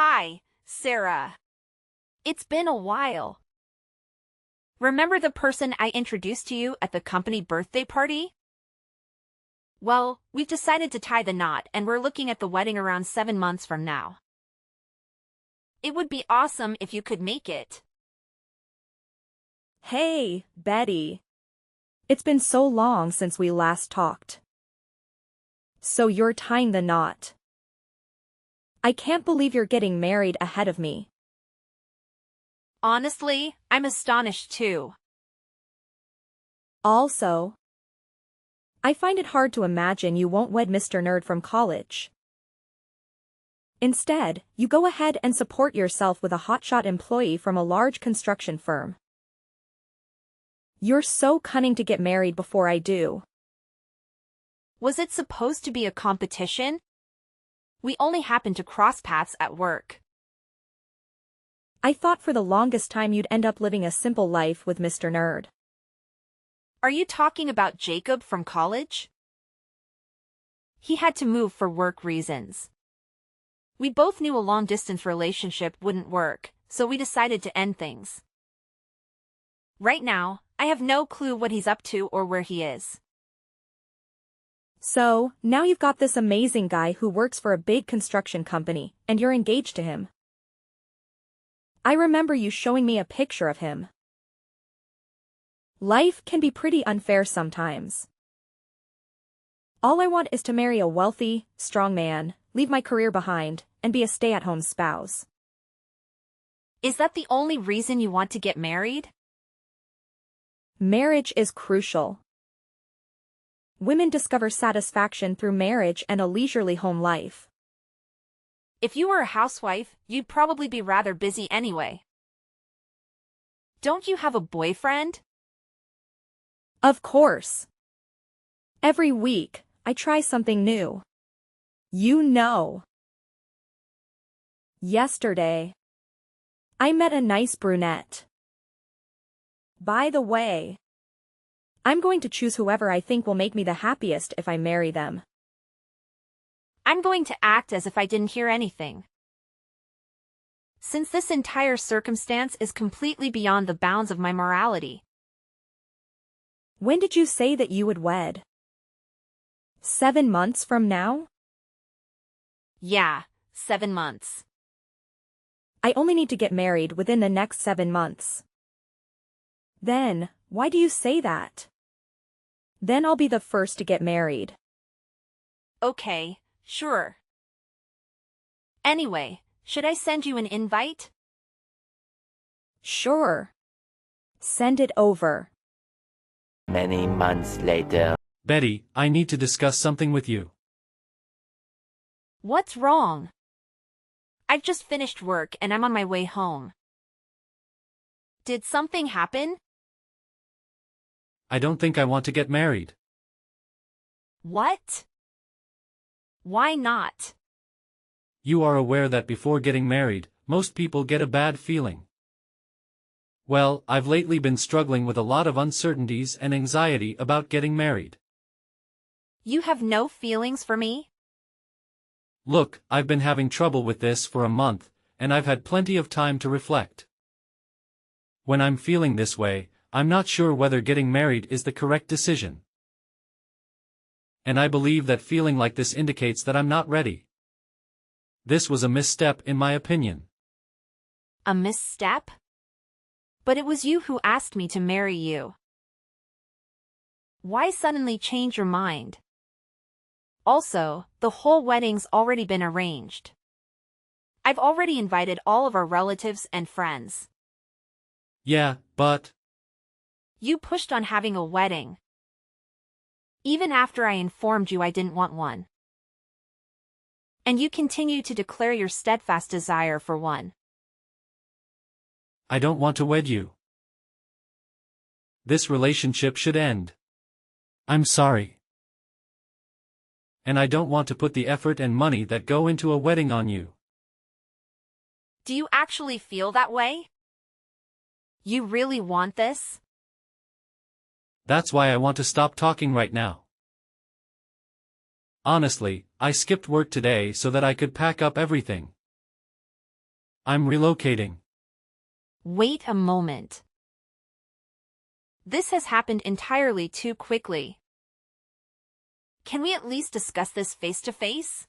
Hi, Sarah. It's been a while. Remember the person I introduced to you at the company birthday party? Well, we've decided to tie the knot and we're looking at the wedding around 7 months from now. It would be awesome if you could make it. Hey, Betty. It's been so long since we last talked. So you're tying the knot. I can't believe you're getting married ahead of me. Honestly, I'm astonished too. Also, I find it hard to imagine you won't wed Mr. Nerd from college. Instead, you go ahead and support yourself with a hotshot employee from a large construction firm. You're so cunning to get married before I do. Was it supposed to be a competition? We only happened to cross paths at work. I thought for the longest time you'd end up living a simple life with Mr. Nerd. Are you talking about Jacob from college? He had to move for work reasons. We both knew a long-distance relationship wouldn't work, so we decided to end things. Right now, I have no clue what he's up to or where he is. So, now you've got this amazing guy who works for a big construction company, and you're engaged to him. I remember you showing me a picture of him. Life can be pretty unfair sometimes. All I want is to marry a wealthy, strong man, leave my career behind, and be a stay-at-home spouse. Is that the only reason you want to get married? Marriage is crucial. Women discover satisfaction through marriage and a leisurely home life. If you were a housewife, you'd probably be rather busy anyway. Don't you have a boyfriend? Of course. Every week, I try something new. You know. Yesterday, I met a nice brunette. By the way, I'm going to choose whoever I think will make me the happiest if I marry them. I'm going to act as if I didn't hear anything. Since this entire circumstance is completely beyond the bounds of my morality. When did you say that you would wed? 7 months from now? Yeah, 7 months. I only need to get married within the next 7 months. Then, why do you say that? Then I'll be the first to get married. Okay, sure. Anyway, should I send you an invite? Sure. Send it over. Many months later. Betty, I need to discuss something with you. What's wrong? I've just finished work and I'm on my way home. Did something happen? I don't think I want to get married. What? Why not? You are aware that before getting married, most people get a bad feeling. Well, I've lately been struggling with a lot of uncertainties and anxiety about getting married. You have no feelings for me? Look, I've been having trouble with this for a month, and I've had plenty of time to reflect. When I'm feeling this way, I'm not sure whether getting married is the correct decision. And I believe that feeling like this indicates that I'm not ready. This was a misstep in my opinion. A misstep? But it was you who asked me to marry you. Why suddenly change your mind? Also, the whole wedding's already been arranged. I've already invited all of our relatives and friends. Yeah, but... You pushed on having a wedding. Even after I informed you I didn't want one. And you continue to declare your steadfast desire for one. I don't want to wed you. This relationship should end. I'm sorry. And I don't want to put the effort and money that go into a wedding on you. Do you actually feel that way? You really want this? That's why I want to stop talking right now. Honestly, I skipped work today so that I could pack up everything. I'm relocating. Wait a moment. This has happened entirely too quickly. Can we at least discuss this face to face?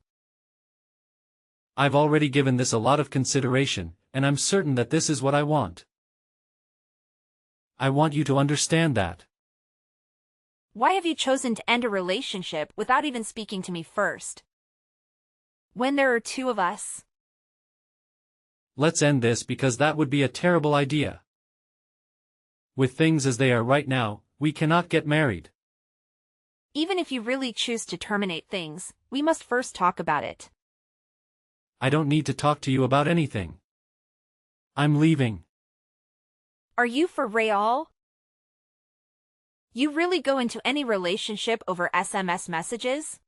I've already given this a lot of consideration, and I'm certain that this is what I want. I want you to understand that. Why have you chosen to end a relationship without even speaking to me first? When there are two of us? Let's end this because that would be a terrible idea. With things as they are right now, we cannot get married. Even if you really choose to terminate things, we must first talk about it. I don't need to talk to you about anything. I'm leaving. Are you for real? You really go into any relationship over SMS messages?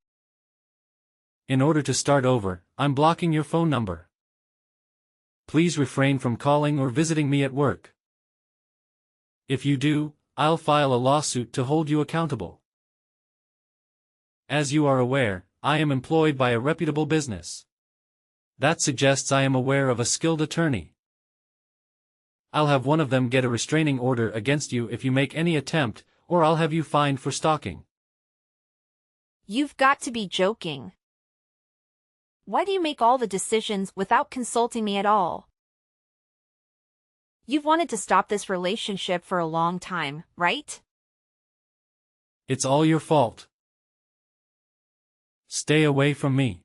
In order to start over, I'm blocking your phone number. Please refrain from calling or visiting me at work. If you do, I'll file a lawsuit to hold you accountable. As you are aware, I am employed by a reputable business. That suggests I am aware of a skilled attorney. I'll have one of them get a restraining order against you if you make any attempt, or I'll have you fined for stalking. You've got to be joking. Why do you make all the decisions without consulting me at all? You've wanted to stop this relationship for a long time, right? It's all your fault. Stay away from me.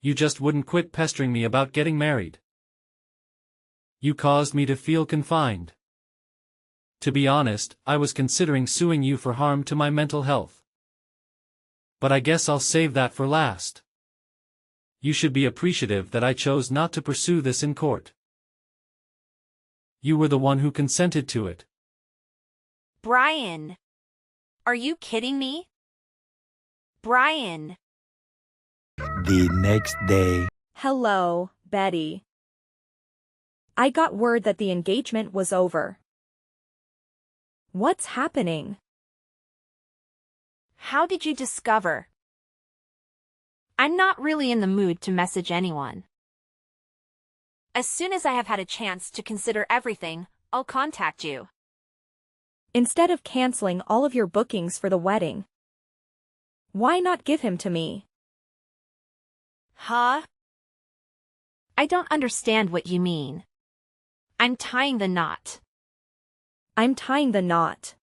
You just wouldn't quit pestering me about getting married. You caused me to feel confined. To be honest, I was considering suing you for harm to my mental health. But I guess I'll save that for last. You should be appreciative that I chose not to pursue this in court. You were the one who consented to it. Brian! Are you kidding me? Brian! The next day. Hello, Betty. I got word that the engagement was over. What's happening? How did you discover? I'm not really in the mood to message anyone. As soon as I have had a chance to consider everything, I'll contact you. Instead of canceling all of your bookings for the wedding, why not give him to me? Huh? I don't understand what you mean. I'm tying the knot. I'm tying the knot.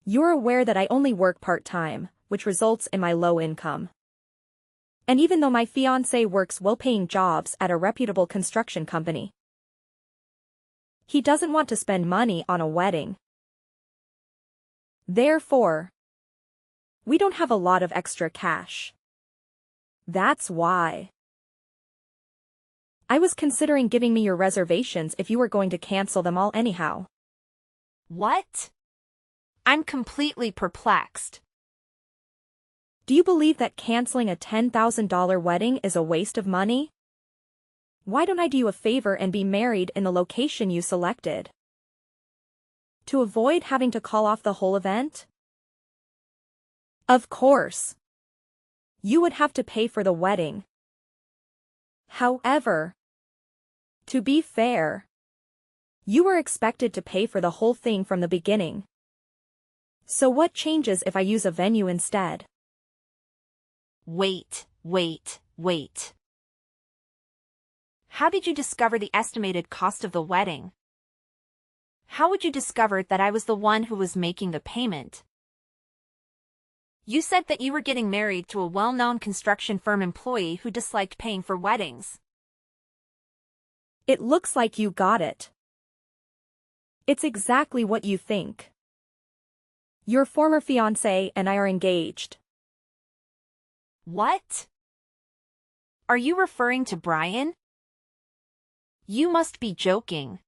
You're aware that I only work part-time, which results in my low income. And even though my fiancé works well-paying jobs at a reputable construction company, he doesn't want to spend money on a wedding. Therefore, we don't have a lot of extra cash. That's why. I was considering giving me your reservations if you were going to cancel them all anyhow. What? I'm completely perplexed. Do you believe that canceling a $10,000 wedding is a waste of money? Why don't I do you a favor and be married in the location you selected? To avoid having to call off the whole event? Of course. You would have to pay for the wedding. However, to be fair, you were expected to pay for the whole thing from the beginning. So what changes if I use a venue instead? Wait. How did you discover the estimated cost of the wedding? How would you discover that I was the one who was making the payment? You said that you were getting married to a well-known construction firm employee who disliked paying for weddings. It looks like you got it. It's exactly what you think. Your former fiancé and I are engaged. What? Are you referring to Brian? You must be joking.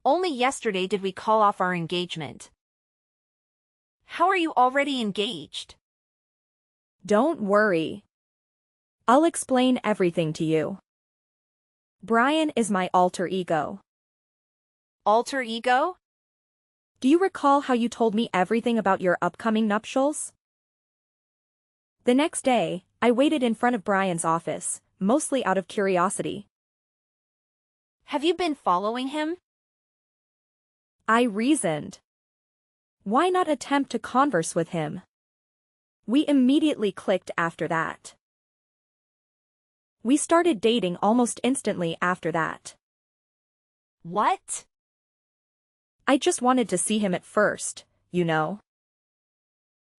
Only yesterday did we call off our engagement. How are you already engaged? Don't worry. I'll explain everything to you. Brian is my alter ego. Alter ego? Do you recall how you told me everything about your upcoming nuptials? The next day, I waited in front of Brian's office, mostly out of curiosity. Have you been following him? I reasoned. Why not attempt to converse with him? We immediately clicked after that. We started dating almost instantly after that. What? I just wanted to see him at first, you know.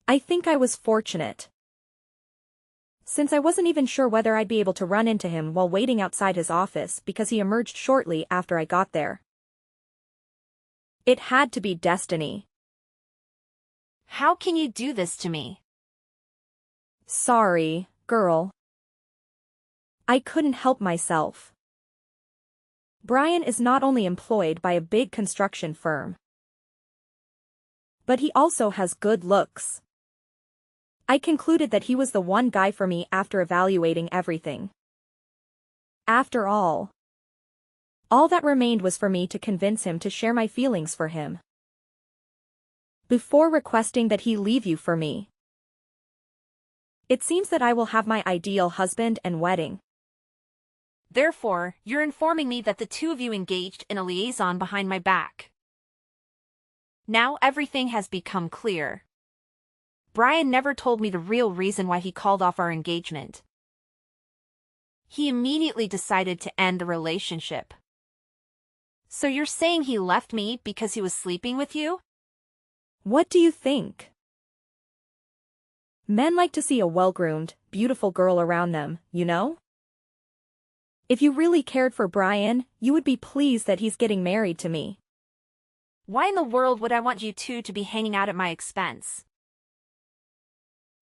I think I was fortunate. Since I wasn't even sure whether I'd be able to run into him while waiting outside his office because he emerged shortly after I got there. It had to be destiny. How can you do this to me? Sorry, girl. I couldn't help myself. Brian is not only employed by a big construction firm, but he also has good looks. I concluded that he was the one guy for me after evaluating everything. After all that remained was for me to convince him to share my feelings for him before requesting that he leave you for me. It seems that I will have my ideal husband and wedding. Therefore, you're informing me that the two of you engaged in a liaison behind my back. Now everything has become clear. Brian never told me the real reason why he called off our engagement. He immediately decided to end the relationship. So you're saying he left me because he was sleeping with you? What do you think? Men like to see a well-groomed, beautiful girl around them, you know? If you really cared for Brian, you would be pleased that he's getting married to me. Why in the world would I want you two to be hanging out at my expense?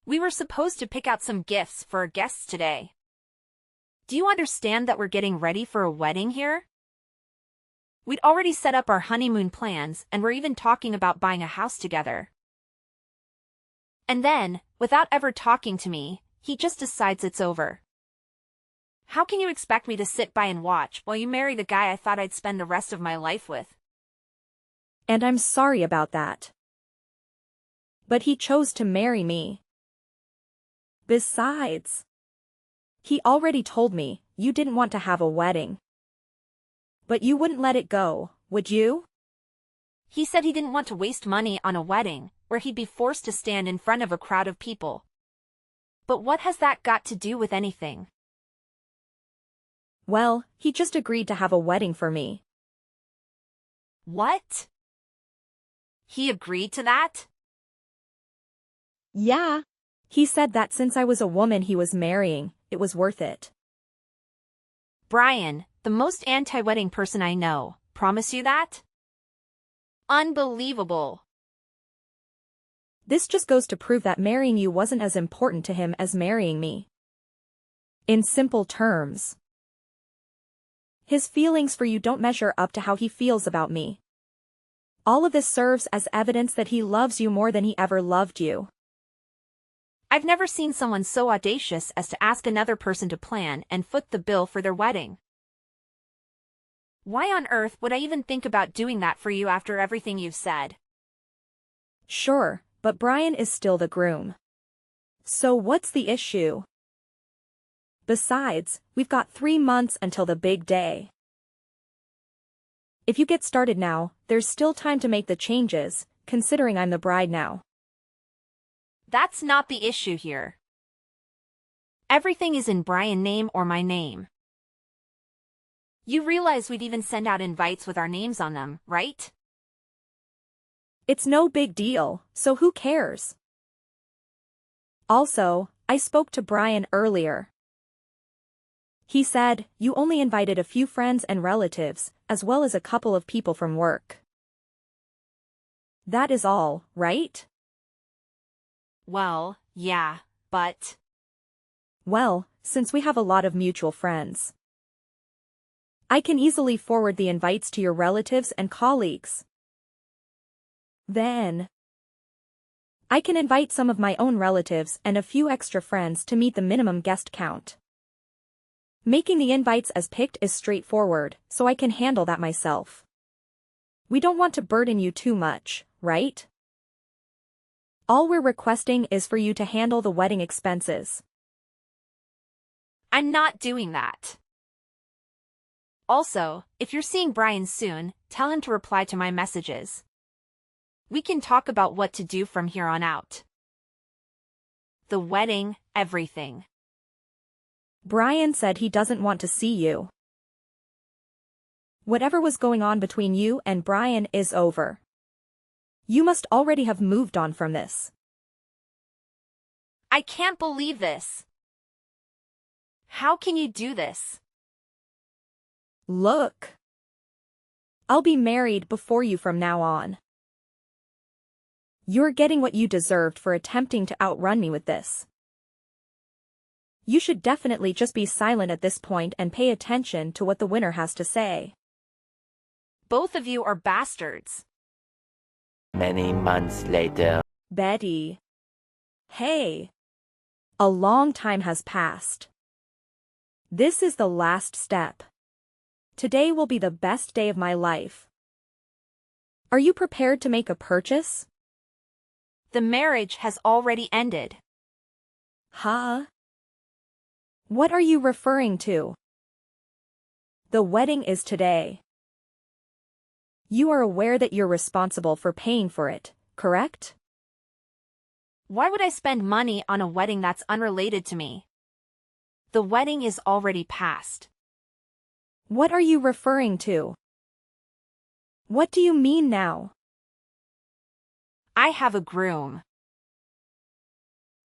We were supposed to pick out some gifts for our guests today. Do you understand that we're getting ready for a wedding here? We'd already set up our honeymoon plans and we're even talking about buying a house together. And then, without ever talking to me, he just decides it's over. How can you expect me to sit by and watch while you marry the guy I thought I'd spend the rest of my life with? And I'm sorry about that. But he chose to marry me. Besides, he already told me you didn't want to have a wedding. But you wouldn't let it go, would you? He said he didn't want to waste money on a wedding, where he'd be forced to stand in front of a crowd of people. But what has that got to do with anything? Well, he just agreed to have a wedding for me. What? He agreed to that? Yeah. He said that since I was a woman he was marrying, it was worth it. Brian, the most anti-wedding person I know, promise you that? Unbelievable. This just goes to prove that marrying you wasn't as important to him as marrying me. In simple terms, his feelings for you don't measure up to how he feels about me. All of this serves as evidence that he loves you more than he ever loved you. I've never seen someone so audacious as to ask another person to plan and foot the bill for their wedding. Why on earth would I even think about doing that for you after everything you've said? Sure, but Brian is still the groom. So what's the issue? Besides, we've got 3 months until the big day. If you get started now, there's still time to make the changes, considering I'm the bride now. That's not the issue here. Everything is in Brian's name or my name. You realize we'd even send out invites with our names on them, right? It's no big deal, so who cares? Also, I spoke to Brian earlier. He said, you only invited a few friends and relatives, as well as a couple of people from work. That is all, right? Well, yeah, but... Well, since we have a lot of mutual friends, I can easily forward the invites to your relatives and colleagues. Then, I can invite some of my own relatives and a few extra friends to meet the minimum guest count. Making the invites as picked is straightforward, so I can handle that myself. We don't want to burden you too much, right? All we're requesting is for you to handle the wedding expenses. I'm not doing that. Also, if you're seeing Brian soon, tell him to reply to my messages. We can talk about what to do from here on out. The wedding, everything. Brian said he doesn't want to see you. Whatever was going on between you and Brian is over. You must already have moved on from this. I can't believe this. How can you do this? Look. I'll be married before you from now on. You're getting what you deserved for attempting to outrun me with this. You should definitely just be silent at this point and pay attention to what the winner has to say. Both of you are bastards. Many months later. Betty. Hey. A long time has passed. This is the last step. Today will be the best day of my life. Are you prepared to make a purchase? The marriage has already ended. Huh? What are you referring to? The wedding is today. You are aware that you're responsible for paying for it, correct? Why would I spend money on a wedding that's unrelated to me? The wedding is already past. What are you referring to? What do you mean now? I have a groom.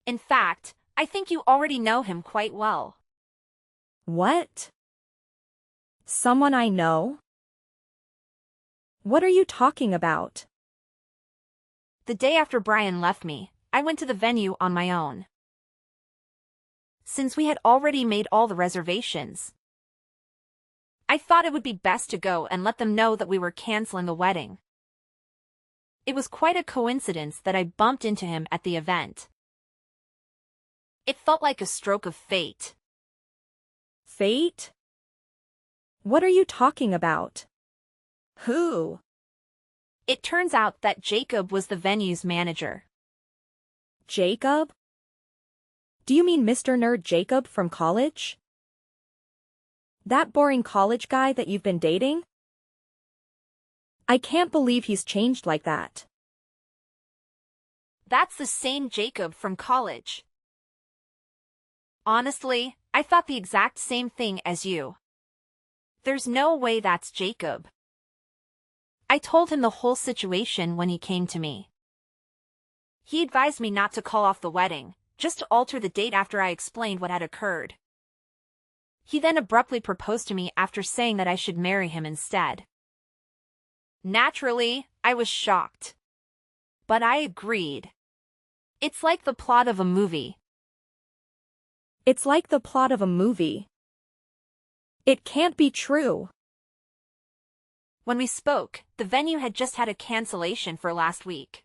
In fact, I think you already know him quite well. What? Someone I know? What are you talking about? The day after Brian left me, I went to the venue on my own. Since we had already made all the reservations, I thought it would be best to go and let them know that we were canceling the wedding. It was quite a coincidence that I bumped into him at the event. It felt like a stroke of fate. Fate? What are you talking about? Who? It turns out that Jacob was the venue's manager. Jacob? Do you mean Mr. Nerd Jacob from college? That boring college guy that you've been dating? I can't believe he's changed like that. That's the same Jacob from college. Honestly, I thought the exact same thing as you. There's no way that's Jacob. I told him the whole situation when he came to me. He advised me not to call off the wedding, just to alter the date after I explained what had occurred. He then abruptly proposed to me after saying that I should marry him instead. Naturally, I was shocked. But I agreed. It's like the plot of a movie. It's like the plot of a movie. It can't be true. When we spoke, the venue had just had a cancellation for last week.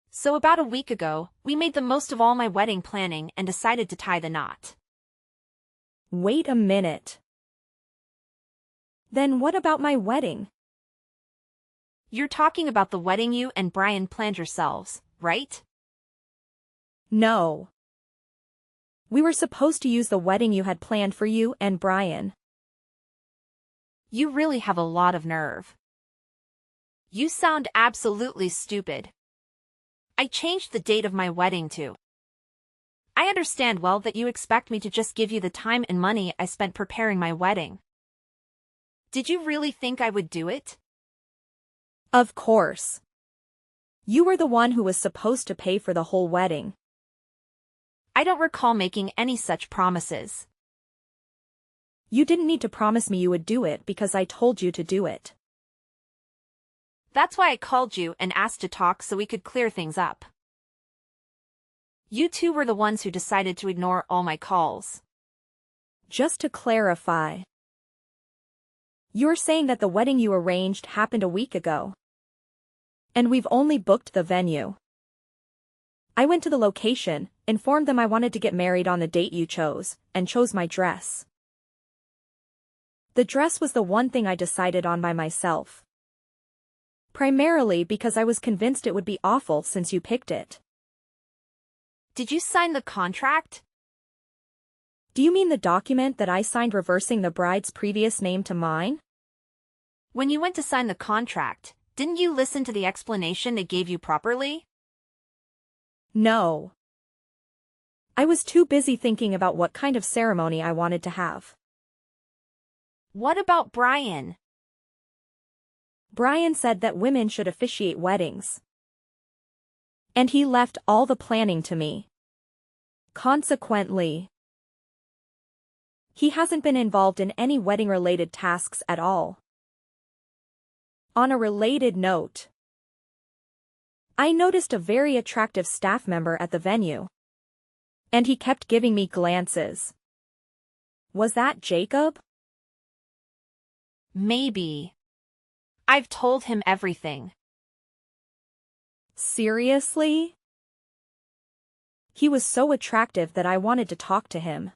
So about a week ago, we made the most of all my wedding planning and decided to tie the knot. Wait a minute. Then what about my wedding? You're talking about the wedding you and Brian planned yourselves, right? No. We were supposed to use the wedding you had planned for you and Brian. You really have a lot of nerve. You sound absolutely stupid. I changed the date of my wedding too. I understand well that you expect me to just give you the time and money I spent preparing my wedding. Did you really think I would do it? Of course. You were the one who was supposed to pay for the whole wedding. I don't recall making any such promises. You didn't need to promise me you would do it because I told you to do it. That's why I called you and asked to talk so we could clear things up. You two were the ones who decided to ignore all my calls. Just to clarify. You're saying that the wedding you arranged happened a week ago. And we've only booked the venue. I went to the location, informed them I wanted to get married on the date you chose, and chose my dress. The dress was the one thing I decided on by myself. Primarily because I was convinced it would be awful since you picked it. Did you sign the contract? Do you mean the document that I signed reversing the bride's previous name to mine? When you went to sign the contract, didn't you listen to the explanation they gave you properly? No. I was too busy thinking about what kind of ceremony I wanted to have. What about Brian? Brian said that women should officiate weddings. And he left all the planning to me. Consequently, he hasn't been involved in any wedding-related tasks at all. On a related note, I noticed a very attractive staff member at the venue. And he kept giving me glances. Was that Jacob? Maybe. I've told him everything. Seriously? He was so attractive that I wanted to talk to him.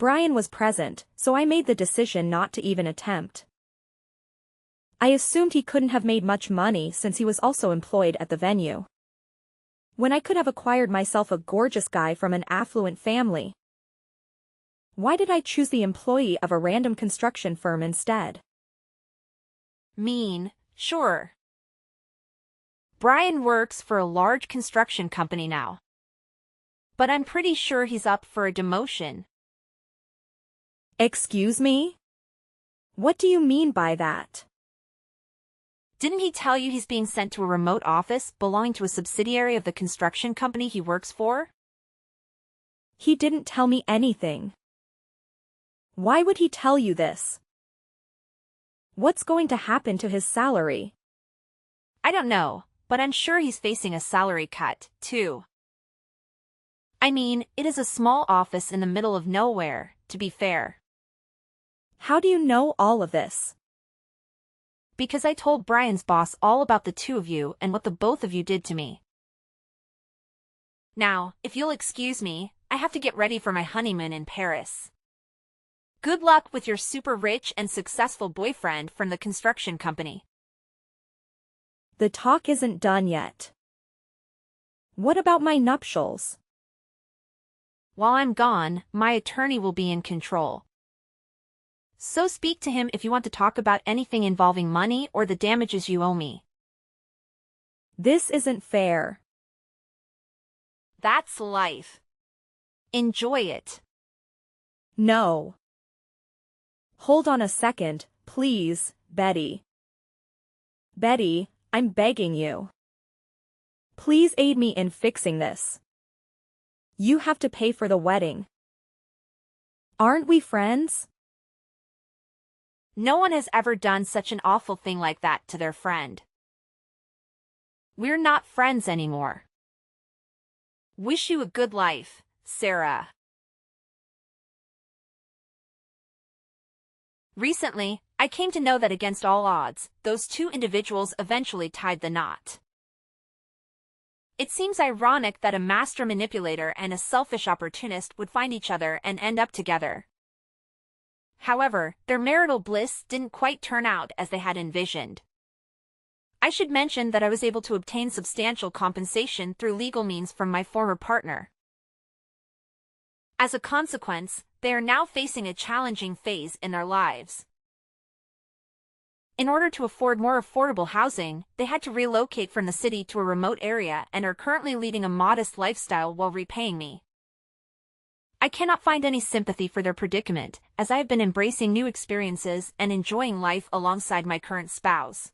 Brian was present, so I made the decision not to even attempt. I assumed he couldn't have made much money since he was also employed at the venue. When I could have acquired myself a gorgeous guy from an affluent family. Why did I choose the employee of a random construction firm instead? Mean, sure. Brian works for a large construction company now. But I'm pretty sure he's up for a demotion. Excuse me? What do you mean by that? Didn't he tell you he's being sent to a remote office belonging to a subsidiary of the construction company he works for? He didn't tell me anything. Why would he tell you this? What's going to happen to his salary? I don't know, but I'm sure he's facing a salary cut, too. I mean, it is a small office in the middle of nowhere, to be fair. How do you know all of this? Because I told Brian's boss all about the two of you and what the both of you did to me. Now, if you'll excuse me, I have to get ready for my honeymoon in Paris. Good luck with your super rich and successful boyfriend from the construction company. The talk isn't done yet. What about my nuptials? While I'm gone, my attorney will be in control. So speak to him if you want to talk about anything involving money or the damages you owe me. This isn't fair. That's life. Enjoy it. No. Hold on a second, please, Betty. Betty, I'm begging you. Please aid me in fixing this. You have to pay for the wedding. Aren't we friends? No one has ever done such an awful thing like that to their friend. We're not friends anymore. Wish you a good life, Sarah. Recently, I came to know that against all odds, those two individuals eventually tied the knot. It seems ironic that a master manipulator and a selfish opportunist would find each other and end up together. However, their marital bliss didn't quite turn out as they had envisioned. I should mention that I was able to obtain substantial compensation through legal means from my former partner. As a consequence, they are now facing a challenging phase in their lives. In order to afford more affordable housing, they had to relocate from the city to a remote area and are currently leading a modest lifestyle while repaying me. I cannot find any sympathy for their predicament, as I have been embracing new experiences and enjoying life alongside my current spouse.